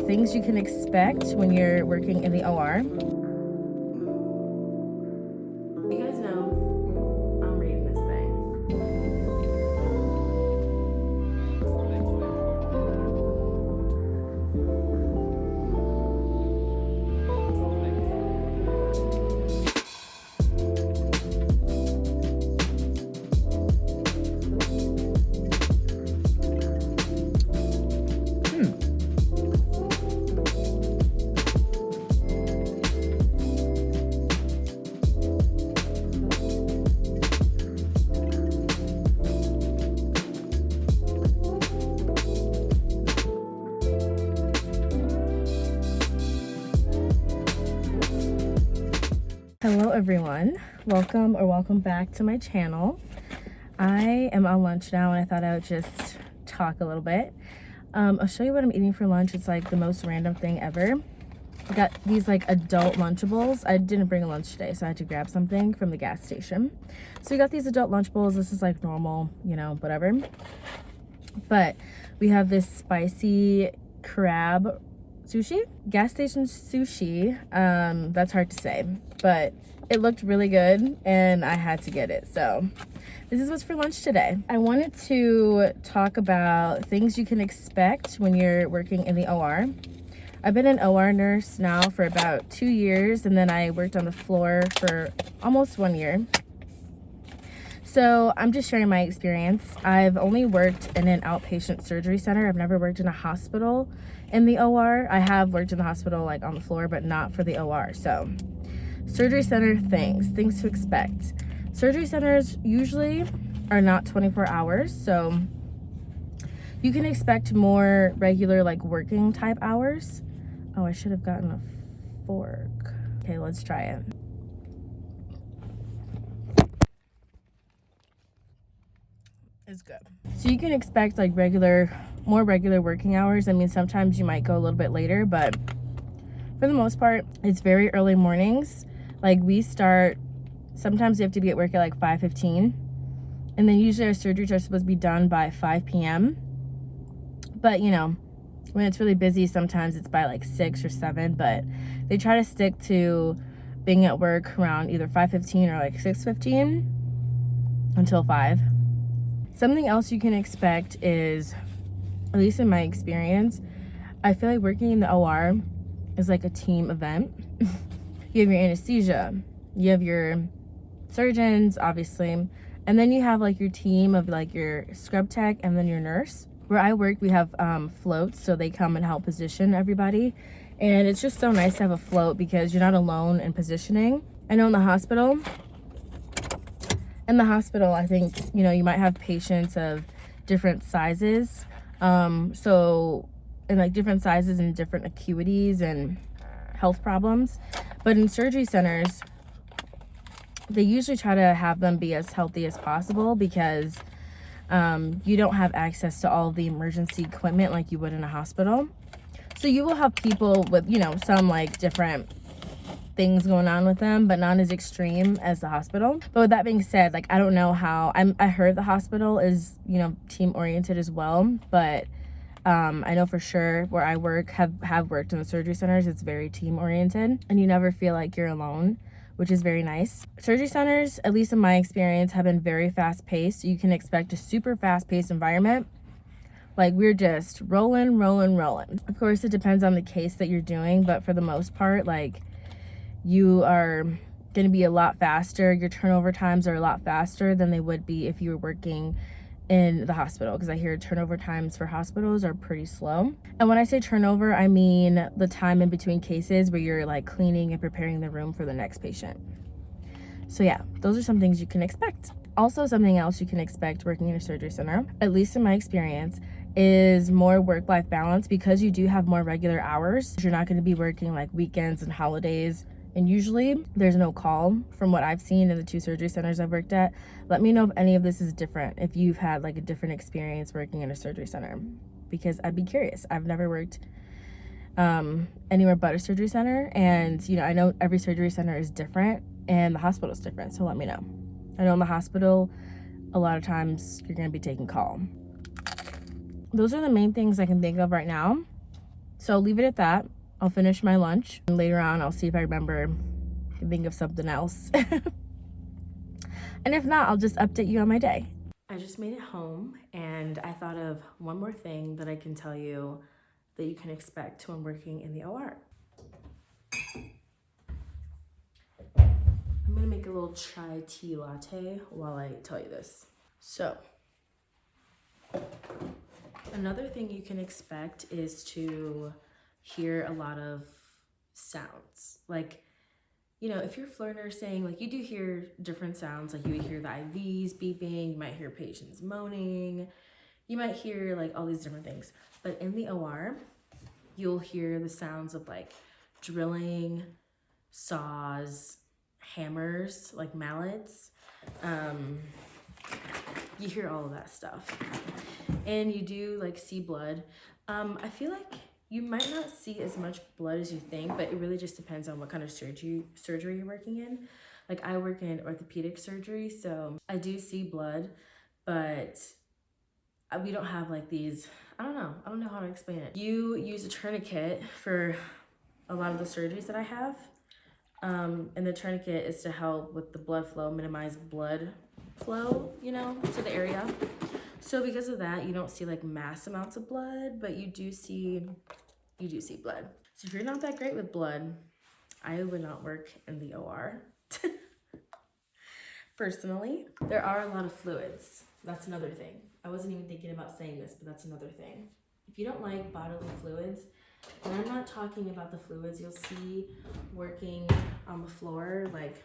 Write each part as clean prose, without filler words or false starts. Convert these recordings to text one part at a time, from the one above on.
things you can expect when you're working in the OR. You guys know I'm reading this thing. Hello everyone, welcome back to my channel. I am on lunch now and I thought I would just talk a little bit. I'll show you what I'm eating for lunch. It's like the most random thing ever. I got these like adult Lunchables. I didn't bring a lunch today, so I had to grab something from the gas station. So we got these adult Lunchables. This is like normal, you know, whatever. But we have this spicy crab sushi, gas station sushi. That's hard to say, but it looked really good and I had to get it. So this is what's for lunch today. I wanted to talk about things you can expect when you're working in the OR. I've been an OR nurse now for about 2 years, and then I worked on the floor for almost 1 year. So I'm just sharing my experience. I've only worked in an outpatient surgery center. I've never worked in a hospital in the OR. I have worked in the hospital like on the floor, but not for the OR. So surgery center things to expect. Surgery centers usually are not 24 hours. So you can expect more regular like working type hours. Oh, I should have gotten a fork. Okay, let's try it. It's good. So you can expect like more regular working hours. I mean, sometimes you might go a little bit later, but for the most part, it's very early mornings. Like we start, sometimes we have to be at work at like 5:15. And then usually our surgeries are supposed to be done by 5 p.m. But you know, when it's really busy, sometimes it's by like 6 or 7, but they try to stick to being at work around either 5:15 or like 6:15 until 5. Something else you can expect is, at least in my experience, I feel like working in the OR is like a team event. You have your anesthesia, you have your surgeons, obviously, and then you have like your team of like your scrub tech and then your nurse. Where I work, we have floats, so they come and help position everybody. And it's just so nice to have a float because you're not alone in positioning. I know in the hospital, I think, you know, you might have patients of different sizes. And like different sizes and different acuities and health problems. But in surgery centers, they usually try to have them be as healthy as possible because you don't have access to all of the emergency equipment like you would in a hospital. So you will have people with, you know, some like different things going on with them, but not as extreme as the hospital. But with that being said, like I don't know how, I heard the hospital is, you know, team oriented as well, but I know for sure where I work, have worked in the surgery centers, it's very team oriented and you never feel like you're alone, which is very nice. Surgery centers, at least in my experience, have been very fast paced. So you can expect a super fast paced environment. Like we're just rolling. Of course, it depends on the case that you're doing, but for the most part, like you are gonna be a lot faster. Your turnover times are a lot faster than they would be if you were working in the hospital, because I hear turnover times for hospitals are pretty slow. And when I say turnover, I mean the time in between cases where you're like cleaning and preparing the room for the next patient. So yeah, those are some things you can expect. Also, something else you can expect working in a surgery center, at least in my experience, is more work-life balance. Because you do have more regular hours, you're not going to be working like weekends and holidays. And usually there's no call from what I've seen in the 2 surgery centers I've worked at. Let me know if any of this is different, if you've had like a different experience working in a surgery center, because I'd be curious. I've never worked anywhere but a surgery center, and you know, I know every surgery center is different and the hospital is different, so let me know. I know in the hospital a lot of times you're going to be taking call. Those are the main things I can think of right now. So I'll leave it at that. I'll finish my lunch, and later on I'll see if I remember to think of something else. And if not, I'll just update you on my day. I just made it home, and I thought of one more thing that I can tell you that you can expect when working in the OR. I'm gonna make a little chai tea latte while I tell you this. So, another thing you can expect is to hear a lot of sounds. Like, you know, if you're floor nursing, like you do hear different sounds. Like you would hear the IVs beeping, you might hear patients moaning, you might hear like all these different things. But in the OR, you'll hear the sounds of like drilling, saws, hammers, like mallets. You hear all of that stuff. And you do like see blood. I feel like you might not see as much blood as you think, but it really just depends on what kind of surgery you're working in. Like I work in orthopedic surgery, so I do see blood, but we don't have like these, I don't know how to explain it. You use a tourniquet for a lot of the surgeries that I have. And the tourniquet is to help with the blood flow, minimize blood flow, you know, to the area. So because of that, you don't see like mass amounts of blood, but you do see blood. So if you're not that great with blood, I would not work in the OR. Personally, there are a lot of fluids. That's another thing. I wasn't even thinking about saying this, but that's another thing. If you don't like bodily fluids, and I'm not talking about the fluids you'll see working on the floor, like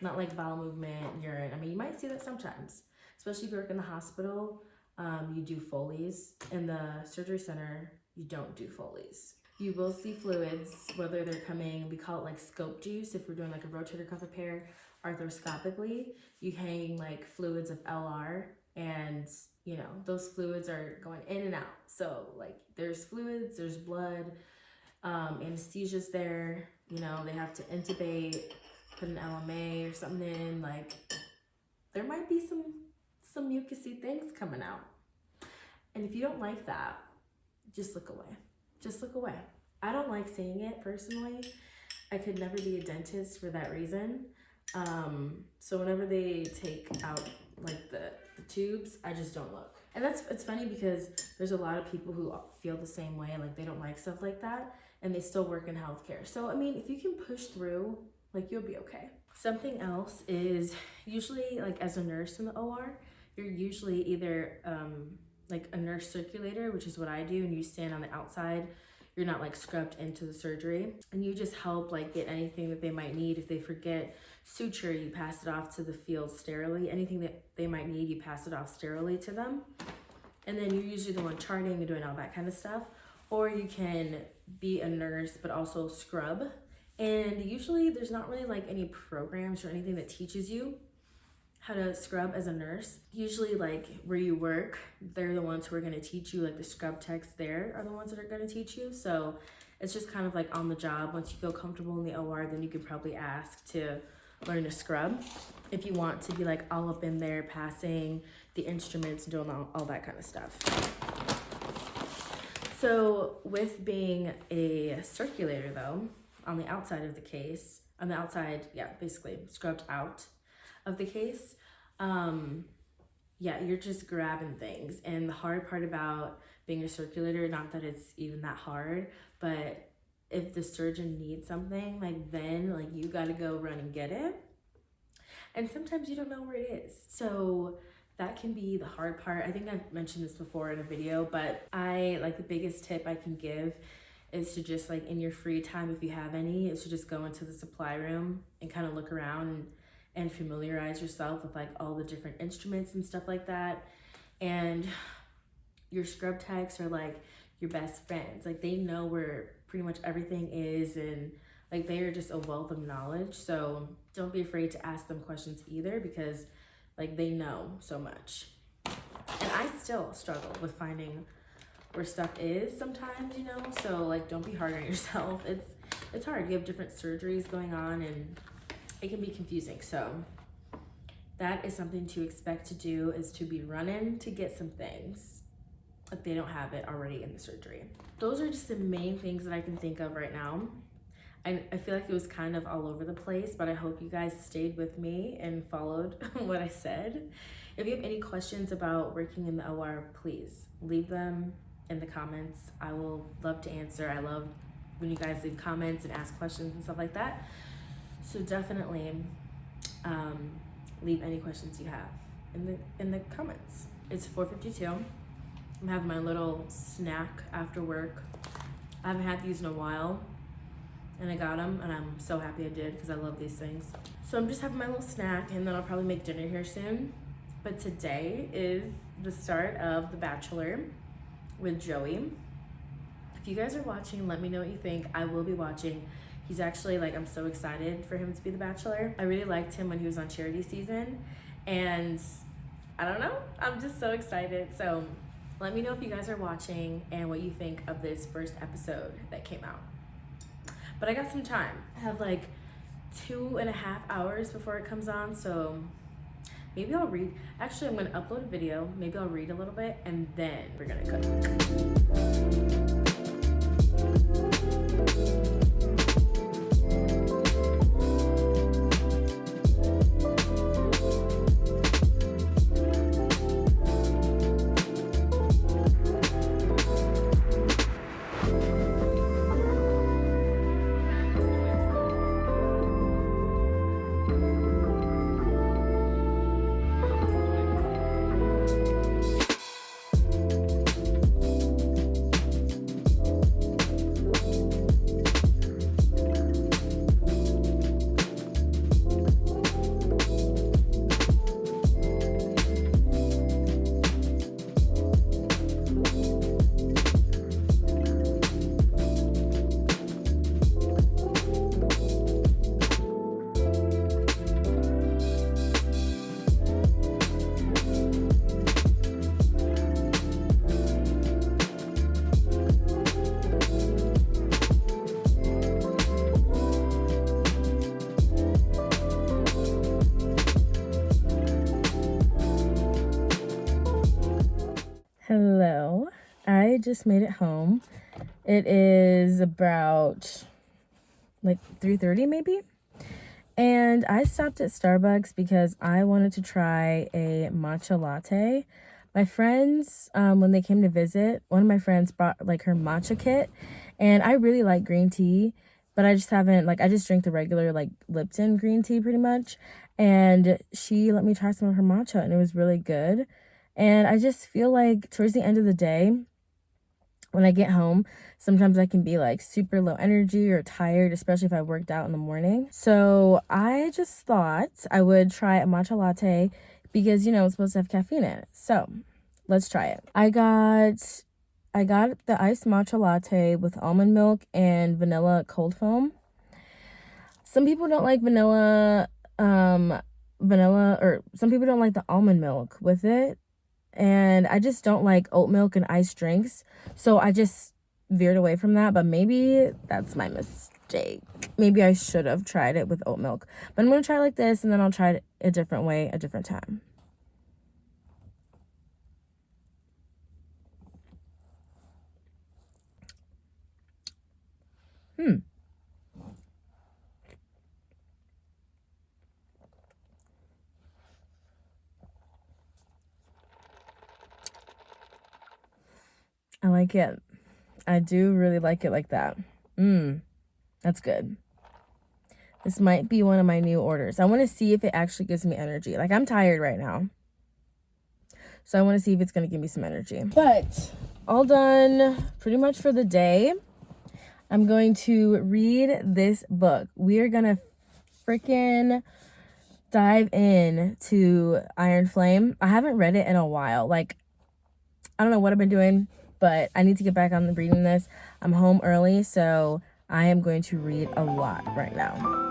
not like bowel movement, urine. I mean, you might see that sometimes, especially if you work in the hospital. You do Foley's. In the surgery center, you don't do Foley's. You will see fluids, whether they're coming, we call it like scope juice. If we're doing like a rotator cuff repair, arthroscopically, you hang like fluids of LR, and you know, those fluids are going in and out. So like there's fluids, there's blood, anesthesia's there, you know, they have to intubate, put an LMA or something in, like there might be some mucusy things coming out. And if you don't like that, just look away. Just look away. I don't like seeing it personally. I could never be a dentist for that reason. So whenever they take out like the tubes, I just don't look. And it's funny because there's a lot of people who feel the same way, like they don't like stuff like that, and they still work in healthcare. So I mean, if you can push through, like you'll be okay. Something else is usually like as a nurse in the OR, you're usually either like a nurse circulator, which is what I do, and you stand on the outside. You're not like scrubbed into the surgery, and you just help like get anything that they might need. If they forget suture, you pass it off to the field sterilely. Anything that they might need, you pass it off sterilely to them. And then you're usually the one charting and doing all that kind of stuff. Or you can be a nurse, but also scrub. And usually there's not really like any programs or anything that teaches you how to scrub as a nurse. Usually like where you work, they're the ones who are gonna teach you, like the scrub techs there are the ones that are gonna teach you. So it's just kind of like on the job. Once you feel comfortable in the OR, then you could probably ask to learn to scrub if you want to be like all up in there, passing the instruments, doing all that kind of stuff. So with being a circulator though, on the outside of the case, on the outside, yeah, basically scrubbed out of the case, yeah, you're just grabbing things. And the hard part about being a circulator, not that it's even that hard, but if the surgeon needs something, like then like you gotta go run and get it. And sometimes you don't know where it is. So that can be the hard part. I think I've mentioned this before in a video, but the biggest tip I can give is to just like in your free time, if you have any, is to just go into the supply room and kind of look around and familiarize yourself with like all the different instruments and stuff like that. And your scrub techs are like your best friends. Like they know where pretty much everything is, and like they are just a wealth of knowledge. So don't be afraid to ask them questions either, because like they know so much. And I still struggle with finding where stuff is sometimes, you know, so like don't be hard on yourself. It's hard. You have different surgeries going on and it can be confusing. So that is something to expect to do, is to be running to get some things. if they don't have it already in the surgery. Those are just the main things that I can think of right now. I feel like it was kind of all over the place, but I hope you guys stayed with me and followed what I said. If you have any questions about working in the OR, please leave them in the comments. I will love to answer. I love when you guys leave comments and ask questions and stuff like that. So definitely leave any questions you have in the comments. It's 4:52. I'm having my little snack after work. I haven't had these in a while, and I got them, and I'm so happy I did because I love these things. So I'm just having my little snack, and then I'll probably make dinner here soon. But today is the start of The Bachelor with Joey. If you guys are watching, let me know what you think. I will be watching. He's actually, like, I'm so excited for him to be The Bachelor. I really liked him when he was on Charity Season, and I don't know, I'm just so excited. So let me know if you guys are watching and what you think of this first episode that came out. But I got some time. I have like 2.5 hours before it comes on, so maybe I'll read. Actually, I'm gonna upload a video. Maybe I'll read a little bit, and then we're gonna cook. Hello, I just made it home. It is about like 3:30 maybe. And I stopped at Starbucks because I wanted to try a matcha latte. My friends, when they came to visit, one of my friends brought like her matcha kit, and I really like green tea, but I just haven't, like, I just drink the regular like Lipton green tea pretty much. And she let me try some of her matcha, and it was really good. And I just feel like towards the end of the day, when I get home, sometimes I can be like super low energy or tired, especially if I worked out in the morning. So I just thought I would try a matcha latte because, you know, it's supposed to have caffeine in it. So let's try it. I got the iced matcha latte with almond milk and vanilla cold foam. Some people don't like vanilla, or some people don't like the almond milk with it. And I just don't like oat milk and iced drinks. So I just veered away from that. But maybe that's my mistake. Maybe I should have tried it with oat milk. But I'm going to try it like this, and then I'll try it a different way, a different time. I like it. I do really like it like that. That's good. This might be one of my new orders. I want to see if it actually gives me energy. Like, I'm tired right now, so I want to see if it's going to give me some energy. But all done pretty much for the day. I'm going to read this book. We are going to freaking dive in to Iron Flame. I haven't read it in a while. Like, I don't know what I've been doing, but I need to get back on reading this. I'm home early, so I am going to read a lot right now.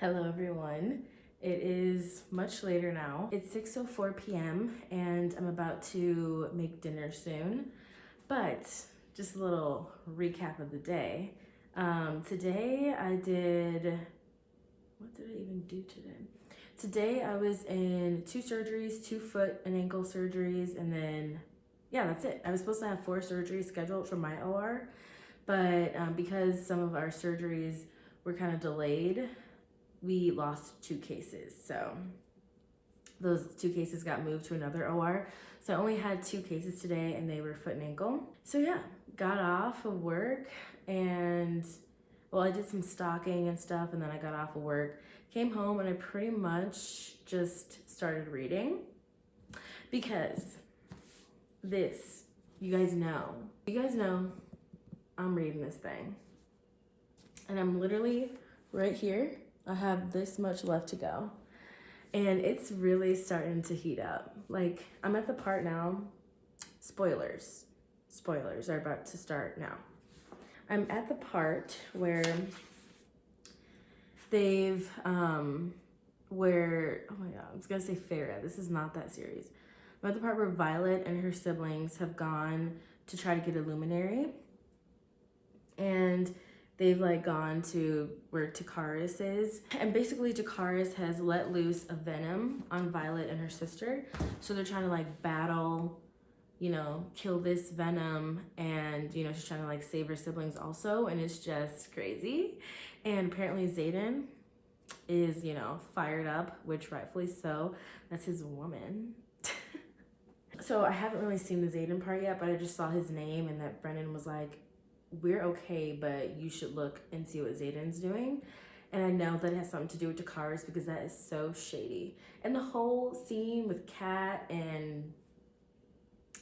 Hello everyone. It is much later now. It's 6:04 p.m. and I'm about to make dinner soon. But just a little recap of the day. Today I did, what did I even do today? Today I was in 2 surgeries, 2 foot and ankle surgeries, and then yeah, that's it. I was supposed to have 4 surgeries scheduled for my OR, but because some of our surgeries were kind of delayed, we lost 2 cases. So those 2 cases got moved to another OR. So I only had 2 cases today and they were foot and ankle. So yeah, got off of work and well, I did some stocking and stuff and then I got off of work, came home and I pretty much just started reading because you guys know I'm reading this thing and I'm literally right here. I have this much left to go. And it's really starting to heat up. Like, I'm at the part now, spoilers are about to start now. I'm at the part where they've, oh my God, I was gonna say Farrah, this is not that series. I'm at the part where Violet and her siblings have gone to try to get a luminary. And they've like gone to where Takaris is. And basically Takaris has let loose a venom on Violet and her sister. So they're trying to like battle, you know, kill this venom. And, you know, she's trying to like save her siblings also. And it's just crazy. And apparently Xaden is, you know, fired up, which rightfully so. That's his woman. So I haven't really seen the Xaden part yet, but I just saw his name and that Brennan was like, we're okay, but you should look and see what Xaden's doing. And I know that it has something to do with Takaris because that is so shady. And the whole scene with Kat and,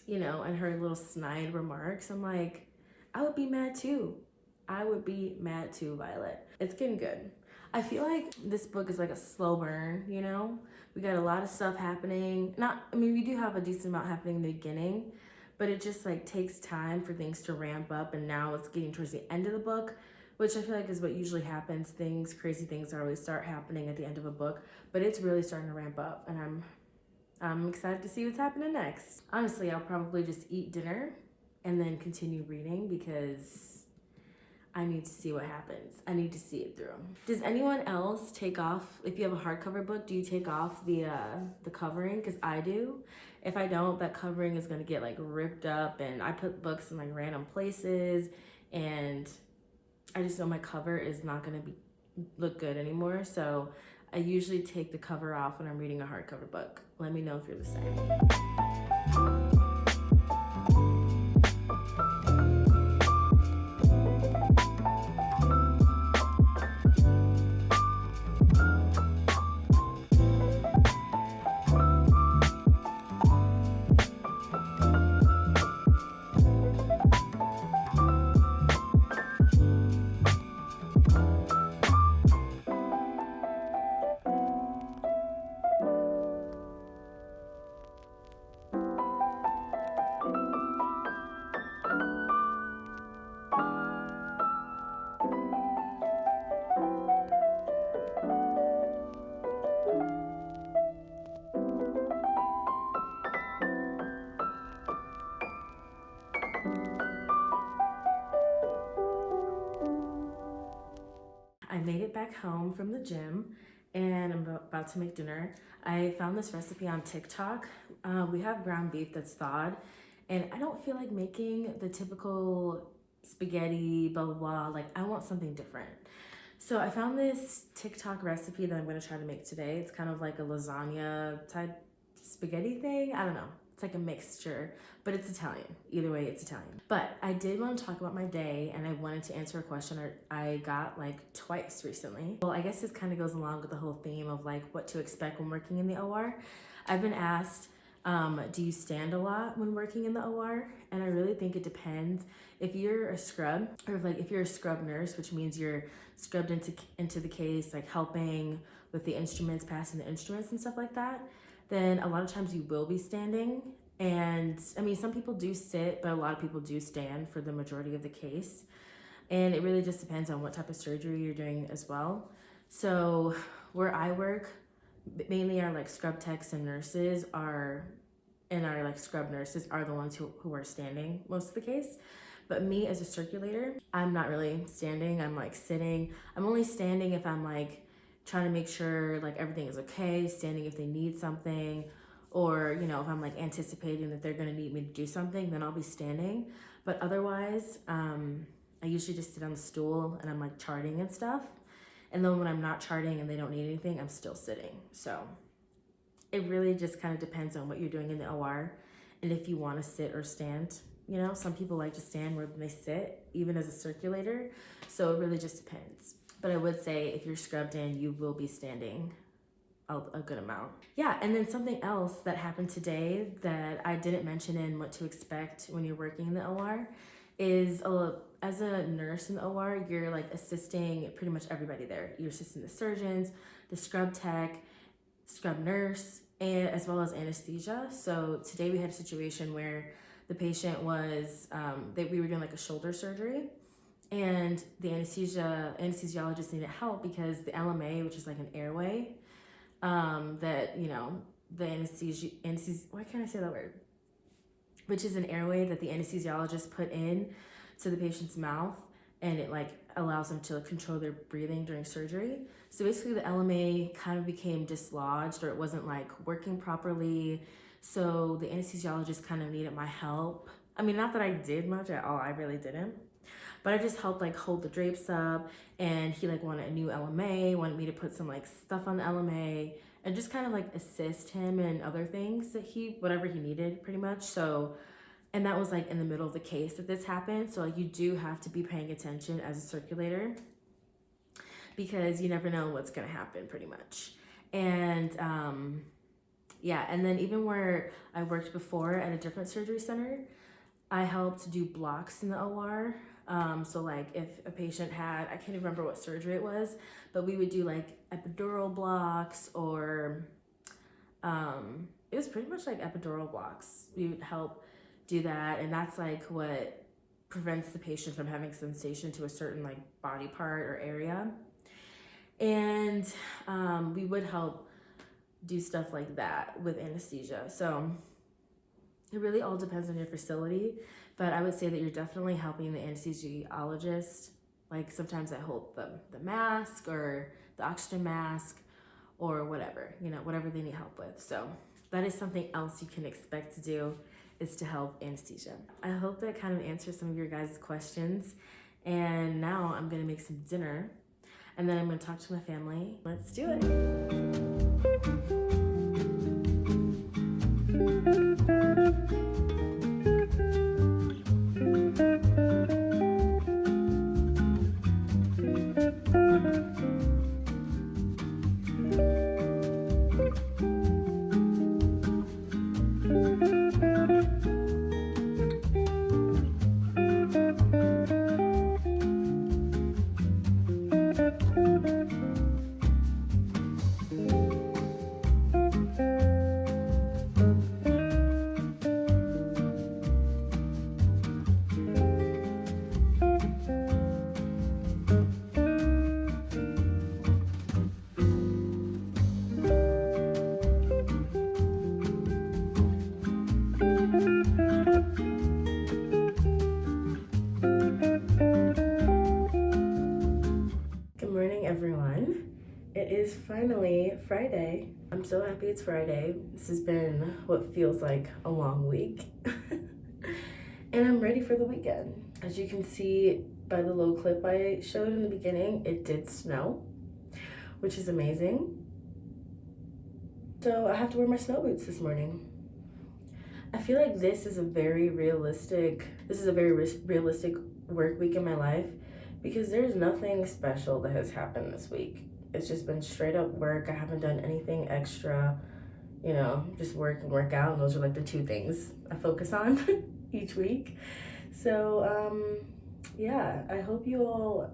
you know, and her little snide remarks, I'm like, I would be mad too. I would be mad too, Violet. It's getting good. I feel like this book is like a slow burn, you know? We got a lot of stuff happening. We do have a decent amount happening in the beginning, but it just like takes time for things to ramp up, and now it's getting towards the end of the book, which I feel like is what usually happens. Crazy things always start happening at the end of a book, but it's really starting to ramp up, and I'm excited to see what's happening next. Honestly, I'll probably just eat dinner and then continue reading because I need to see what happens. I need to see it through. Does anyone else take off, if you have a hardcover book, do you take off the covering? Because I do. If I don't, that covering is gonna get like ripped up, and I put books in like random places, and I just know my cover is not gonna look good anymore. So I usually take the cover off when I'm reading a hardcover book. Let me know if you're the same. I made it back home from the gym and I'm about to make dinner. I found this recipe on TikTok. We have ground beef that's thawed, and I don't feel like making the typical spaghetti, blah, blah, blah. Like, I want something different. So I found this TikTok recipe that I'm gonna try to make today. It's kind of like a lasagna type spaghetti thing. I don't know. It's like a mixture, but it's Italian. Either way, it's Italian. But I did want to talk about my day, and I wanted to answer a question I got like twice recently. Well, I guess this kind of goes along with the whole theme of like what to expect when working in the OR. I've been asked, do you stand a lot when working in the OR? And I really think it depends. If you're a scrub, or if you're a scrub nurse, which means you're scrubbed into the case, like helping with the instruments, passing the instruments and stuff like that, then a lot of times you will be standing. And I mean, some people do sit, but a lot of people do stand for the majority of the case. And it really just depends on what type of surgery you're doing as well. So where I work, mainly our like scrub techs and nurses are, and our like scrub nurses are the ones who are standing most of the case. But me as a circulator, I'm not really standing, I'm like sitting. I'm only standing if I'm like trying to make sure like everything is okay, standing if they need something, or you know, if I'm like anticipating that they're gonna need me to do something, then I'll be standing. But otherwise, I usually just sit on the stool and I'm like charting and stuff. And then when I'm not charting and they don't need anything, I'm still sitting. So it really just kind of depends on what you're doing in the OR and if you want to sit or stand. You know, some people like to stand more than they sit, even as a circulator. So it really just depends. But I would say if you're scrubbed in, you will be standing a good amount. Yeah, and then something else that happened today that I didn't mention in what to expect when you're working in the OR is as a nurse in the OR, you're like assisting pretty much everybody there. You're assisting the surgeons, the scrub tech, scrub nurse, and as well as anesthesia. So today we had a situation where the patient was, we were doing like a shoulder surgery, and the anesthesiologist needed help because the LMA, which is like an airway, that, you know, the why can't I say that word? Which is an airway that the anesthesiologist put in to the patient's mouth, and it like allows them to control their breathing during surgery. So basically the LMA kind of became dislodged, or it wasn't like working properly. So the anesthesiologist kind of needed my help. I mean, not that I did much at all, I really didn't. But I just helped like hold the drapes up, and he like wanted a new LMA, wanted me to put some like stuff on the LMA and just kind of like assist him in other things that whatever he needed pretty much. So, and that was like in the middle of the case that this happened. So like you do have to be paying attention as a circulator because you never know what's gonna happen pretty much. And yeah, and then even where I worked before at a different surgery center, I helped do blocks in the OR. So like if a patient had, I can't even remember what surgery it was, but we would do like epidural blocks, or it was pretty much like epidural blocks. We would help do that, and that's like what prevents the patient from having sensation to a certain like body part or area. And we would help do stuff like that with anesthesia. So it really all depends on your facility, but I would say that you're definitely helping the anesthesiologist. Like sometimes I hold the mask or the oxygen mask or whatever, you know, whatever they need help with. So that is something else you can expect to do, is to help anesthesia. I hope that kind of answers some of your guys' questions. And now I'm gonna make some dinner, and then I'm gonna talk to my family. Let's do it. Everyone, it is finally Friday. I'm so happy it's Friday. This has been what feels like a long week and I'm ready for the weekend. As you can see by the little clip I showed in the beginning, it did snow, which is amazing. So I have to wear my snow boots this morning. I feel like this is a very realistic work week in my life, because there's nothing special that has happened this week. It's just been straight up work. I haven't done anything extra, you know, just work and work out. And those are like the two things I focus on each week. So yeah, I hope you all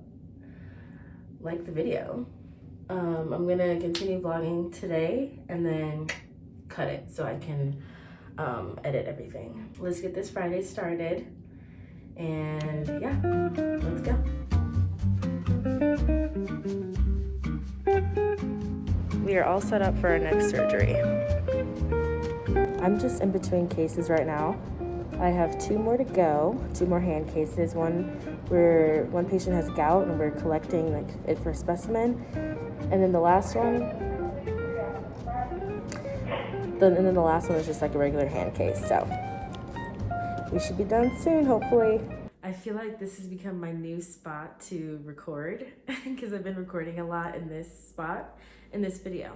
like the video. I'm gonna continue vlogging today and then cut it so I can edit everything. Let's get this Friday started, and yeah, let's go. we are all set up for our next surgery. I'm just in between cases right now. I have 2 more to go, 2 more hand cases. One patient has gout and we're collecting like it for a specimen. And then the last one, is just like a regular hand case. So we should be done soon, hopefully. I feel like this has become my new spot to record because I've been recording a lot in this spot, in this video.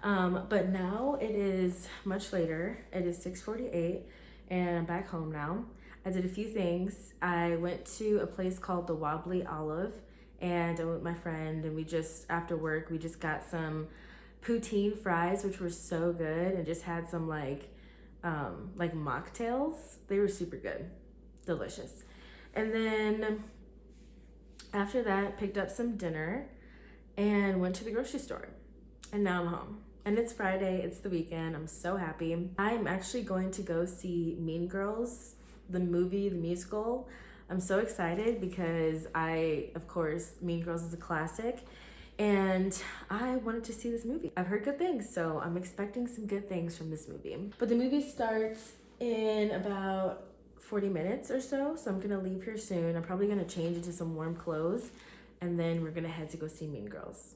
But now it is much later. It is 6:48 and I'm back home now. I did a few things. I went to a place called the Wobbly Olive and I went with my friend, and after work, we just got some poutine fries, which were so good, and just had some like mocktails. They were super good, delicious. And then after that, picked up some dinner and went to the grocery store. And now I'm home. And it's Friday, it's the weekend, I'm so happy. I'm actually going to go see Mean Girls, the movie, the musical. I'm so excited because of course, Mean Girls is a classic, and I wanted to see this movie. I've heard good things, so I'm expecting some good things from this movie. But the movie starts in about 40 minutes or so I'm gonna leave here soon. I'm probably gonna change into some warm clothes, and then we're gonna head to go see Mean Girls.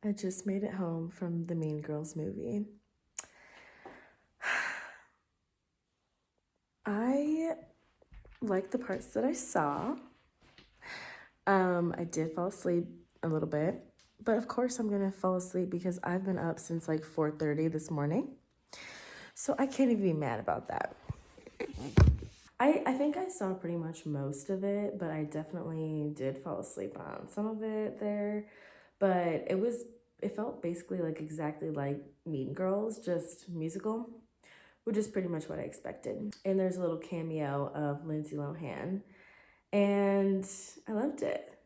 I just made it home from the Mean Girls movie. I like the parts that I saw. I did fall asleep a little bit, but of course I'm gonna fall asleep because I've been up since like 4:30 this morning. So I can't even be mad about that. I think I saw pretty much most of it, but I definitely did fall asleep on some of it there. But it felt basically like exactly like Mean Girls, just musical, which is pretty much what I expected. And there's a little cameo of Lindsay Lohan, and I loved it.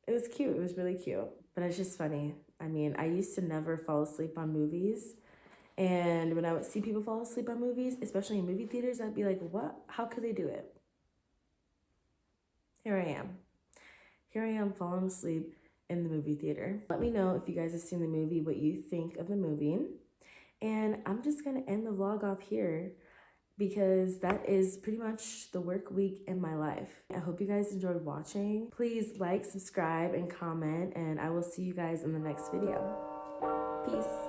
It was cute, it was really cute. But it's just funny. I mean, I used to never fall asleep on movies. And when I would see people fall asleep on movies, especially in movie theaters, I'd be like, what? How could they do it? Here I am. Here I am falling asleep in the movie theater. Let me know if you guys have seen the movie, what you think of the movie. And I'm just gonna end the vlog off here because that is pretty much the work week in my life. I hope you guys enjoyed watching. Please like, subscribe, and comment, and I will see you guys in the next video. Peace.